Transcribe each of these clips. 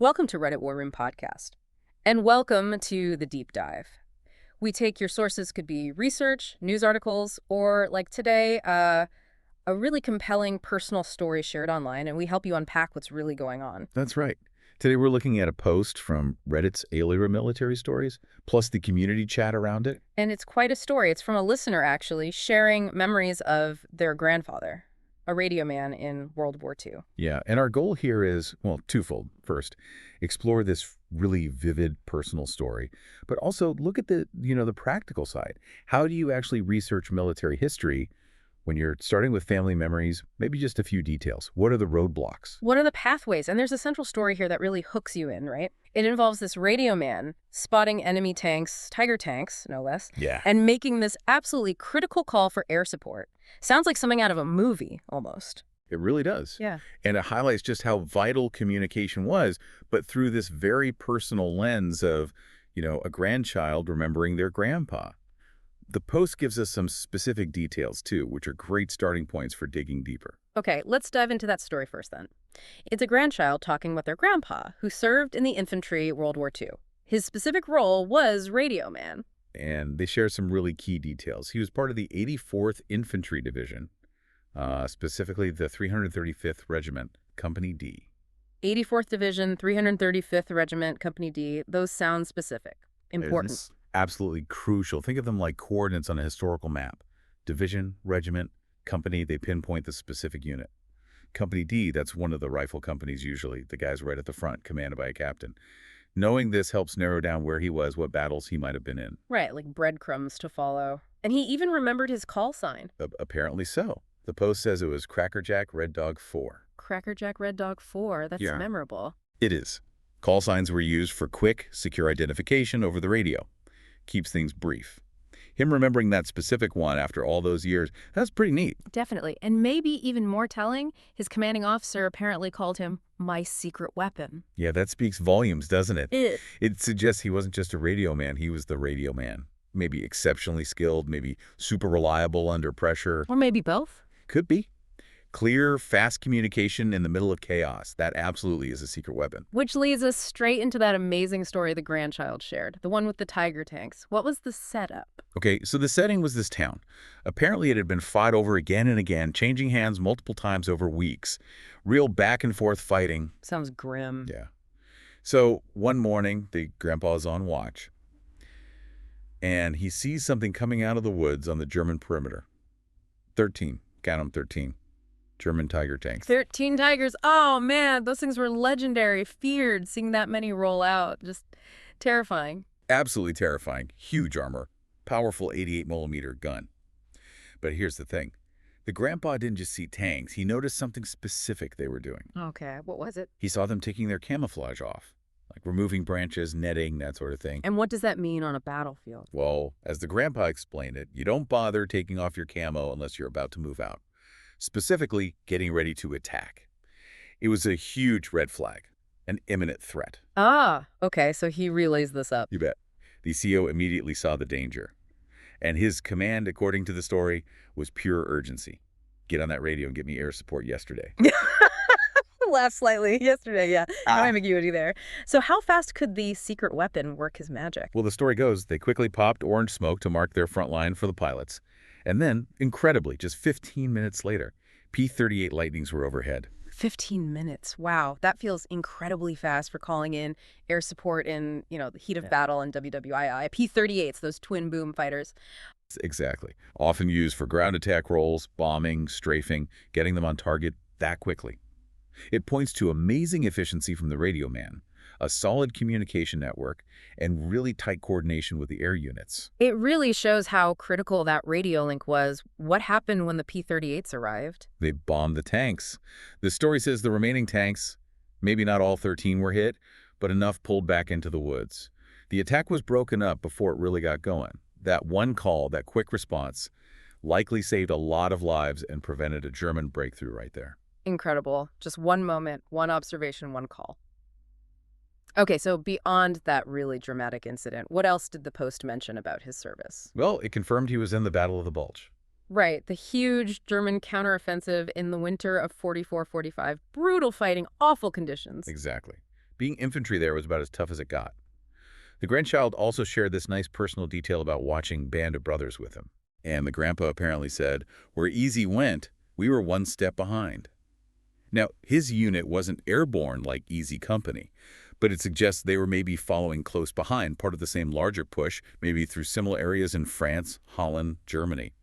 Welcome to Reddit War Room Podcast, and welcome to the deep dive. We take your sources could be research, news articles, or like today, a really compelling personal story shared online, and we help you unpack what's really going on. That's right. Today we're looking at a post from Reddit's Alira Military Stories, plus the community chat around it. And it's quite a story. It's from a listener, actually, sharing memories of their grandfather, a radio man in World War II. Yeah, and our goal here is, well, twofold. First, explore this really vivid personal story, but also look at the practical side. How do you actually research military history when you're starting with family memories, maybe just a few details? What are the roadblocks? What are the pathways? And there's a central story here that really hooks you in, right? It involves this radio man spotting enemy tanks, Tiger tanks, no less, Yeah. and making this absolutely critical call for air support. Sounds like something out of a movie, almost. It really does. Yeah. And it highlights just how vital communication was, but through this very personal lens of, a grandchild remembering their grandpa. The post gives us some specific details, too, which are great starting points for digging deeper. Okay, let's dive into that story first, then. It's a grandchild talking with their grandpa, who served in the infantry World War II. His specific role was radio man. And they share some really key details. He was part of the 84th Infantry Division, specifically the 335th Regiment, Company D. 84th Division, 335th Regiment, Company D. Those sound specific. Important. It's absolutely crucial. Think of them like coordinates on a historical map. Division, regiment, company, they pinpoint the specific unit. Company D, that's one of the rifle companies usually, the guys right at the front, commanded by a captain. Knowing this helps narrow down where he was, what battles he might have been in. Right, like breadcrumbs to follow. And he even remembered his call sign. Apparently so. The post says it was Crackerjack Red Dog 4. Crackerjack Red Dog 4. That's Yeah. memorable. It is. Call signs were used for quick, secure identification over the radio. Keeps things brief. Him remembering that specific one after all those years, that's pretty neat. Definitely. And maybe even more telling, his commanding officer apparently called him my secret weapon. Yeah, that speaks volumes, doesn't it? Ugh. It suggests he wasn't just a radio man, he was the radio man. Maybe exceptionally skilled, maybe super reliable under pressure. Or maybe both. Could be. Clear, fast communication in the middle of chaos. That absolutely is a secret weapon. Which leads us straight into that amazing story the grandchild shared, the one with the Tiger tanks. What was the setup? Okay, so the setting was this town. Apparently it had been fought over again and again, changing hands multiple times over weeks. Real back and forth fighting. Sounds grim. Yeah. So one morning, the grandpa is on watch, and he sees something coming out of the woods on the German perimeter. 13. Count them, 13. German Tiger tanks. 13 Tigers. Oh, man, those things were legendary. Feared seeing that many roll out. Just terrifying. Absolutely terrifying. Huge armor. Powerful 88mm gun. But here's the thing. The grandpa didn't just see tanks. He noticed something specific they were doing. Okay, what was it? He saw them taking their camouflage off, like removing branches, netting, that sort of thing. And what does that mean on a battlefield? Well, as the grandpa explained it, you don't bother taking off your camo unless you're about to move out. Specifically, getting ready to attack. It was a huge red flag, an imminent threat. Ah, okay, so he relays this up. You bet. The CO immediately saw the danger. And his command, according to the story, was pure urgency. Get on that radio and get me air support yesterday. Laugh slightly. Yesterday, yeah. No ambiguity there. So how fast could the secret weapon work his magic? Well, the story goes, they quickly popped orange smoke to mark their front line for the pilots. And then, incredibly, just 15 minutes later, P-38 Lightnings were overhead. 15 minutes. Wow, that feels incredibly fast for calling in air support in, the heat of battle in WWII. P-38s, those twin boom fighters. Exactly. Often used for ground attack roles, bombing, strafing, getting them on target that quickly. It points to amazing efficiency from the radio man, a solid communication network, and really tight coordination with the air units. It really shows how critical that radio link was. What happened when the P-38s arrived? They bombed the tanks. The story says the remaining tanks, maybe not all 13 were hit, but enough pulled back into the woods. The attack was broken up before it really got going. That one call, that quick response, likely saved a lot of lives and prevented a German breakthrough right there. Incredible. Just one moment, one observation, one call. Okay, so beyond that really dramatic incident, what else did the Post mention about his service? Well, it confirmed he was in the Battle of the Bulge. Right, the huge German counteroffensive in the winter of 44-45. Brutal fighting, awful conditions. Exactly. Being infantry there was about as tough as it got. The grandchild also shared this nice personal detail about watching Band of Brothers with him. And the grandpa apparently said, "Where Easy went, we were one step behind." Now, his unit wasn't airborne like Easy Company, but it suggests they were maybe following close behind, part of the same larger push, maybe through similar areas in France, Holland, Germany.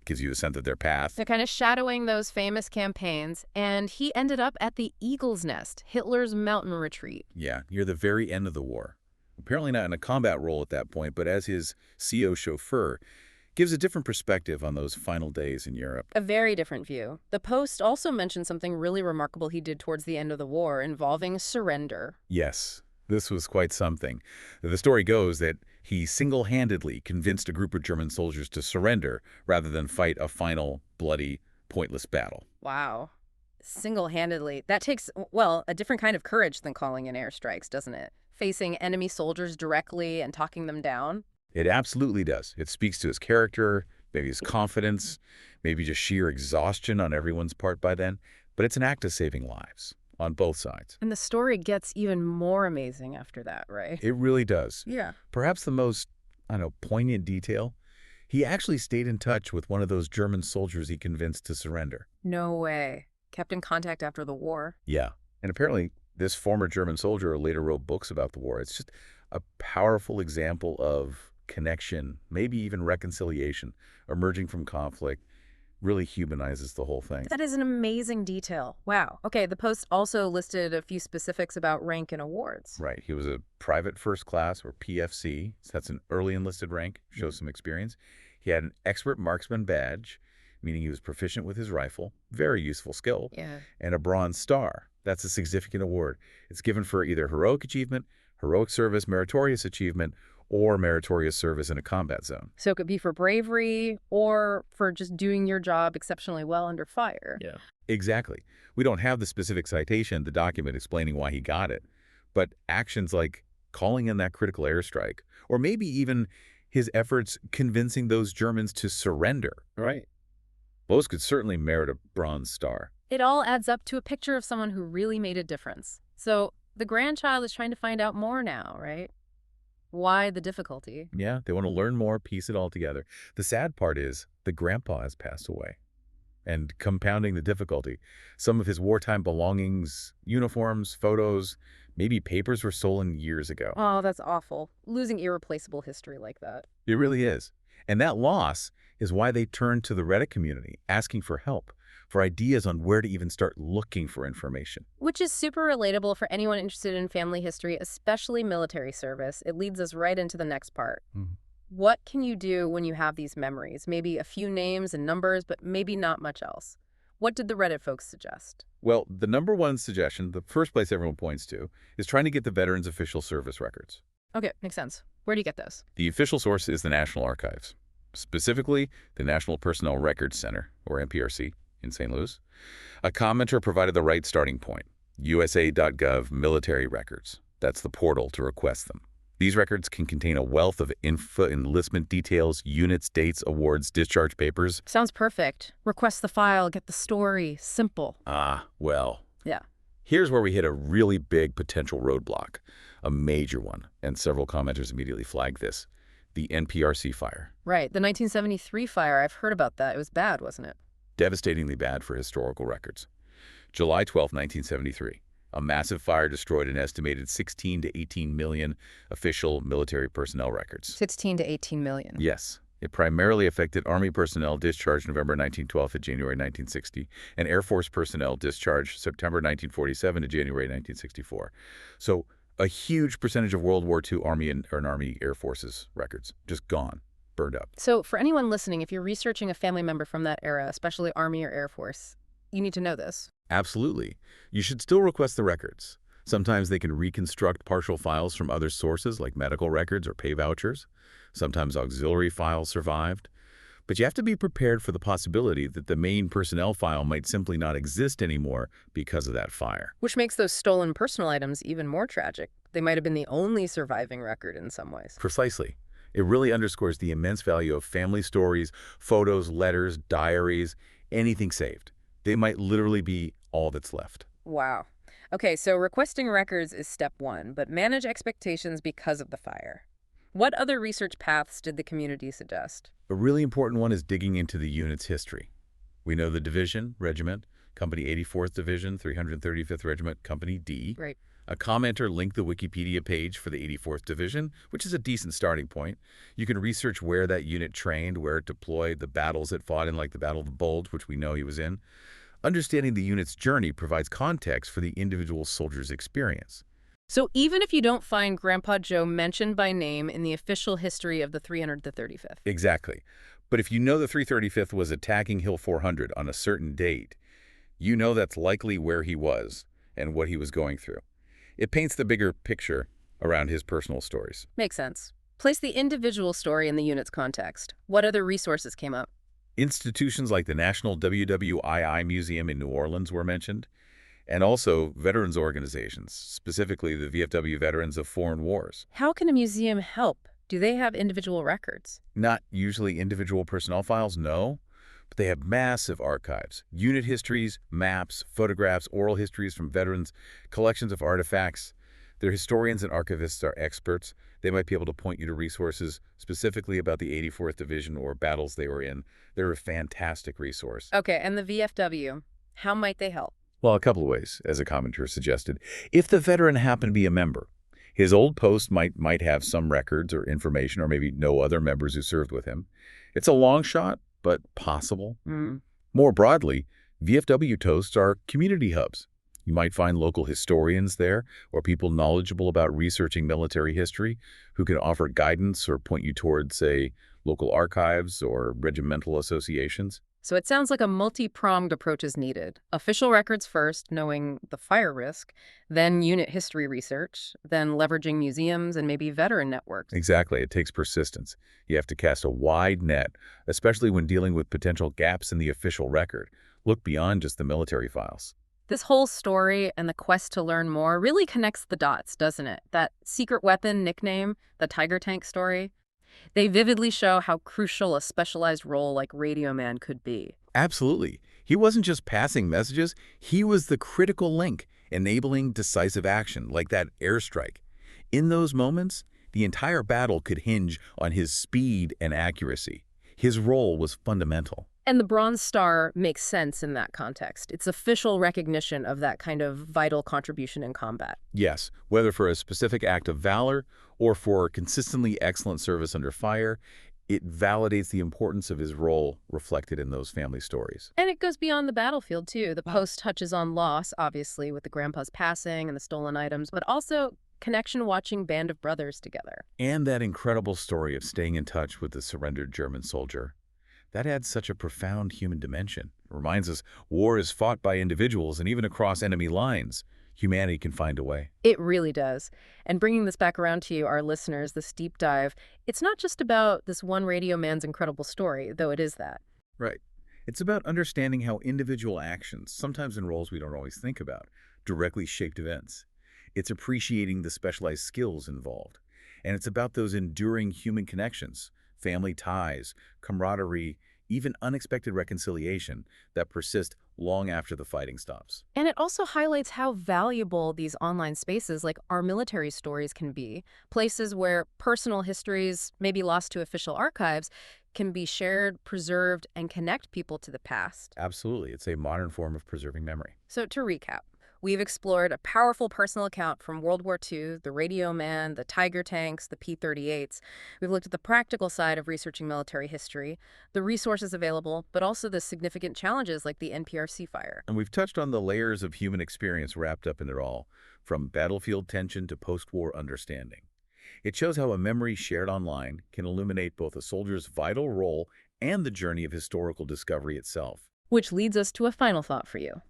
Gives you a sense of their path. They're kind of shadowing those famous campaigns, and he ended up at the Eagle's Nest, Hitler's mountain retreat. Yeah, near the very end of the war. Apparently not in a combat role at that point, but as his CO chauffeur, gives a different perspective on those final days in Europe. A very different view. The Post also mentioned something really remarkable he did towards the end of the war involving surrender. Yes, this was quite something. The story goes that he single-handedly convinced a group of German soldiers to surrender rather than fight a final, bloody, pointless battle. Wow. Single-handedly. That takes, well, a different kind of courage than calling in airstrikes, doesn't it? Facing enemy soldiers directly and talking them down. It absolutely does. It speaks to his character, maybe his confidence, maybe just sheer exhaustion on everyone's part by then. But it's an act of saving lives on both sides. And the story gets even more amazing after that, right? It really does. Yeah. Perhaps the most, poignant detail, he actually stayed in touch with one of those German soldiers he convinced to surrender. No way. Kept in contact after the war. Yeah. And apparently, this former German soldier later wrote books about the war. It's just a powerful example of connection, maybe even reconciliation, emerging from conflict. Really humanizes the whole thing. That is an amazing detail. Wow. Okay, the Post also listed a few specifics about rank and awards. Right. He was a private first class, or PFC. So that's an early enlisted rank, shows some experience. He had an expert marksman badge, meaning he was proficient with his rifle, very useful skill, Yeah. and a Bronze Star. That's a significant award. It's given for either heroic achievement, heroic service, meritorious achievement, or meritorious service in a combat zone. So it could be for bravery or for just doing your job exceptionally well under fire. Yeah. Exactly. We don't have the specific citation, the document explaining why he got it, but actions like calling in that critical airstrike, or maybe even his efforts convincing those Germans to surrender. Right. Those could certainly merit a Bronze Star. It all adds up to a picture of someone who really made a difference. So the grandchild is trying to find out more now, right? Why the difficulty? Yeah, they want to learn more, piece it all together. The sad part is the grandpa has passed away. And compounding the difficulty, some of his wartime belongings, uniforms, photos, maybe papers were stolen years ago. Oh, that's awful. Losing irreplaceable history like that. It really is. And that loss is why they turned to the Reddit community, asking for help, for ideas on where to even start looking for information. Which is super relatable for anyone interested in family history, especially military service. It leads us right into the next part. What can you do when you have these memories? Maybe a few names and numbers, but maybe not much else. What did the Reddit folks suggest? Well, the number one suggestion, the first place everyone points to, is trying to get the veterans' official service records. Okay, makes sense. Where do you get those? The official source is the National Archives, specifically the National Personnel Records Center, or NPRC, in St. Louis. A commenter provided the right starting point, USA.gov military records. That's the portal to request them. These records can contain a wealth of enlistment details, units, dates, awards, discharge papers. Sounds perfect. Request the file, get the story. Simple. Well. Yeah. Here's where we hit a really big potential roadblock, a major one, and several commenters immediately flagged this, the NPRC fire. Right, the 1973 fire. I've heard about that. It was bad, wasn't it? Devastatingly bad for historical records. July 12, 1973. A massive fire destroyed an estimated 16 to 18 million official military personnel records. 16 to 18 million. Yes. It primarily affected Army personnel discharged November 1912 to January 1960, and Air Force personnel discharged September 1947 to January 1964. So a huge percentage of World War II Army and Army Air Forces records just gone, burned up. So for anyone listening, if you're researching a family member from that era, especially Army or Air Force, you need to know this. Absolutely. You should still request the records. Sometimes they can reconstruct partial files from other sources like medical records or pay vouchers. Sometimes auxiliary files survived. But you have to be prepared for the possibility that the main personnel file might simply not exist anymore because of that fire. Which makes those stolen personal items even more tragic. They might have been the only surviving record in some ways. Precisely. It really underscores the immense value of family stories, photos, letters, diaries, anything saved. They might literally be all that's left. Wow. Okay, so requesting records is step one, but manage expectations because of the fire. What other research paths did the community suggest? A really important one is digging into the unit's history. We know the division, regiment, Company 84th Division, 335th Regiment, Company D. Right. A commenter linked the Wikipedia page for the 84th Division, which is a decent starting point. You can research where that unit trained, where it deployed, the battles it fought in, like the Battle of the Bulge, which we know he was in. Understanding the unit's journey provides context for the individual soldier's experience. So even if you don't find Grandpa Joe mentioned by name in the official history of the 335th. Exactly. But if you know the 335th was attacking Hill 400 on a certain date, you know that's likely where he was and what he was going through. It paints the bigger picture around his personal stories. Makes sense. Place the individual story in the unit's context. What other resources came up? Institutions like the National WWII Museum in New Orleans were mentioned, and also veterans organizations, specifically the VFW Veterans of Foreign Wars. How can a museum help? Do they have individual records? Not usually individual personnel files, no, but they have massive archives, unit histories, maps, photographs, oral histories from veterans, collections of artifacts. Their historians and archivists are experts. They might be able to point you to resources specifically about the 84th Division or battles they were in. They're a fantastic resource. Okay, and the VFW, how might they help? Well, a couple of ways, as a commentator suggested. If the veteran happened to be a member, his old post might have some records or information or maybe no other members who served with him. It's a long shot, but possible. Mm. More broadly, VFW toasts are community hubs. You might find local historians there or people knowledgeable about researching military history who can offer guidance or point you towards, say, local archives or regimental associations. So it sounds like a multi-pronged approach is needed. Official records first, knowing the fire risk, then unit history research, then leveraging museums and maybe veteran networks. Exactly. It takes persistence. You have to cast a wide net, especially when dealing with potential gaps in the official record. Look beyond just the military files. This whole story and the quest to learn more really connects the dots, doesn't it? That secret weapon nickname, the Tiger Tank story, they vividly show how crucial a specialized role like Radioman could be. Absolutely. He wasn't just passing messages, he was the critical link, enabling decisive action, like that airstrike. In those moments, the entire battle could hinge on his speed and accuracy. His role was fundamental. And the Bronze Star makes sense in that context. It's official recognition of that kind of vital contribution in combat. Yes, whether for a specific act of valor or for consistently excellent service under fire, it validates the importance of his role reflected in those family stories. And it goes beyond the battlefield, too. The post touches on loss, obviously, with the grandpa's passing and the stolen items, but also connection-watching band of brothers together. And that incredible story of staying in touch with the surrendered German soldier. That adds such a profound human dimension. It reminds us war is fought by individuals, and even across enemy lines, humanity can find a way. It really does. And bringing this back around to you, our listeners, this deep dive, it's not just about this one radio man's incredible story, though it is that. Right. It's about understanding how individual actions, sometimes in roles we don't always think about, directly shaped events. It's appreciating the specialized skills involved. And it's about those enduring human connections, family ties, camaraderie, even unexpected reconciliation that persist long after the fighting stops. And it also highlights how valuable these online spaces like our military stories can be, places where personal histories, maybe lost to official archives, can be shared, preserved, and connect people to the past. Absolutely. It's a modern form of preserving memory. So to recap, we've explored a powerful personal account from World War II, the Radioman, the Tiger tanks, the P-38s. We've looked at the practical side of researching military history, the resources available, but also the significant challenges like the NPRC fire. And we've touched on the layers of human experience wrapped up in it all, from battlefield tension to post-war understanding. It shows how a memory shared online can illuminate both a soldier's vital role and the journey of historical discovery itself. Which leads us to a final thought for you.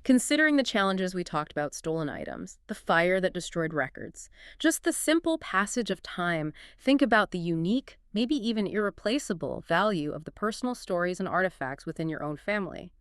Considering the challenges we talked about, stolen items, the fire that destroyed records, just the simple passage of time, think about the unique, maybe even irreplaceable value of the personal stories and artifacts within your own family.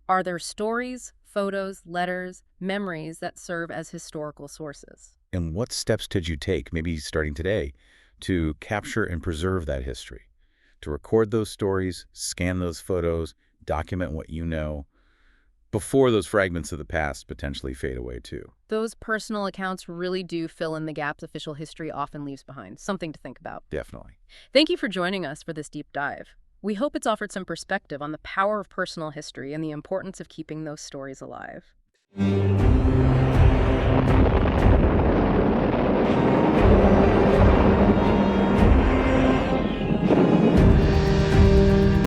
Are there stories, photos, letters, memories that serve as historical sources? And what steps did you take, maybe starting today, to capture and preserve that history? To record those stories, scan those photos, document what you know. before those fragments of the past potentially fade away too. Those personal accounts really do fill in the gaps official history often leaves behind. Something to think about. Definitely. Thank you for joining us for this deep dive. We hope it's offered some perspective on the power of personal history and the importance of keeping those stories alive.